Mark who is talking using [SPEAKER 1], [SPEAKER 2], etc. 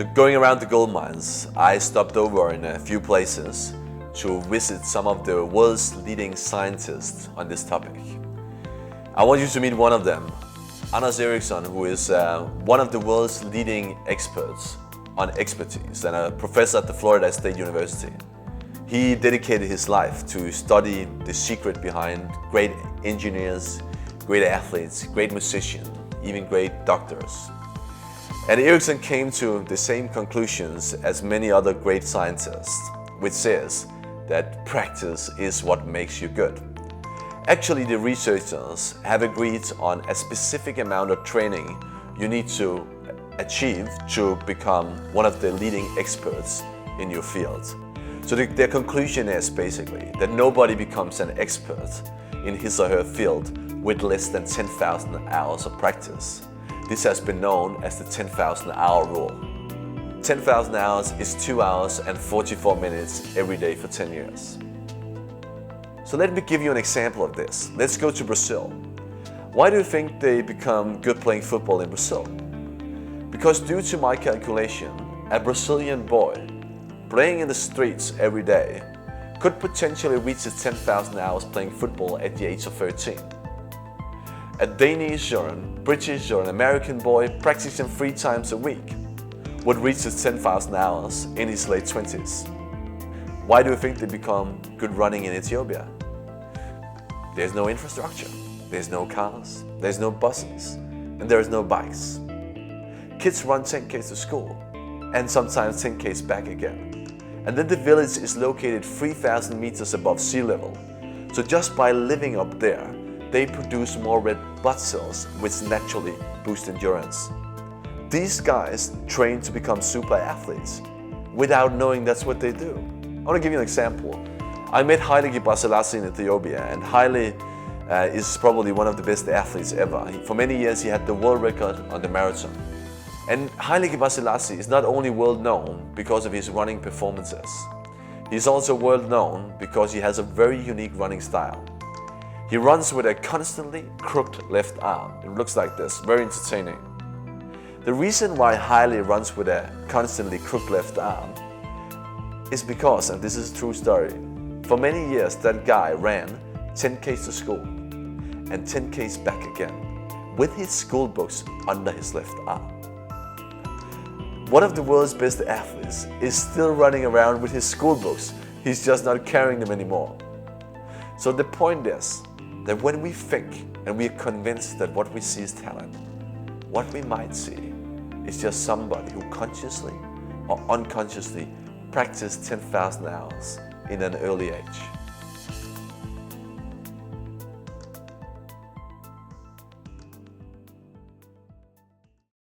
[SPEAKER 1] So going around the gold mines, I stopped over in a few places to visit some of the world's leading scientists on this topic. I want you to meet one of them, Anders Ericsson, who is one of the world's leading experts on expertise and a professor at the Florida State University. He dedicated his life to study the secret behind great engineers, great athletes, great musicians, even great doctors. And Ericsson came to the same conclusions as many other great scientists, which says that practice is what makes you good. Actually, the researchers have agreed on a specific amount of training you need to achieve to become one of the leading experts in your field. So their conclusion is basically that nobody becomes an expert in his or her field with less than 10,000 hours of practice. This has been known as the 10,000 hour rule. 10,000 hours is 2 hours and 44 minutes every day for 10 years. So let me give you an example of this. Let's go to Brazil. Why do you think they become good playing football in Brazil? Because due to my calculation, a Brazilian boy playing in the streets every day could potentially reach the 10,000 hours playing football at the age of 13. A Danish or a British or an American boy practicing 3 times a week would reach the 10,000 hours in his late 20s. Why do you think they become good running in Ethiopia? There's no infrastructure, there's no cars, there's no buses, and there's no bikes. Kids run 10Ks to school, and sometimes 10Ks back again. And then the village is located 3,000 meters above sea level. So just by living up there, they produce more red blood cells, which naturally boost endurance. These guys train to become super athletes without knowing that's what they do. I want to give you an example. I met Haile Gebrselassie in Ethiopia, and Haile is probably one of the best athletes ever. For many years he had the world record on the marathon. And Haile Gebrselassie is not only world known because of his running performances, he's also world known because he has a very unique running style. He runs with a constantly crooked left arm. It looks like this, very entertaining. The reason why Haile runs with a constantly crooked left arm is because, and this is a true story, for many years that guy ran 10Ks to school and 10Ks back again with his school books under his left arm. One of the world's best athletes is still running around with his school books. He's just not carrying them anymore. So the point is that when we think and we are convinced that what we see is talent, what we might see is just somebody who consciously or unconsciously practiced 10,000 hours in an early age.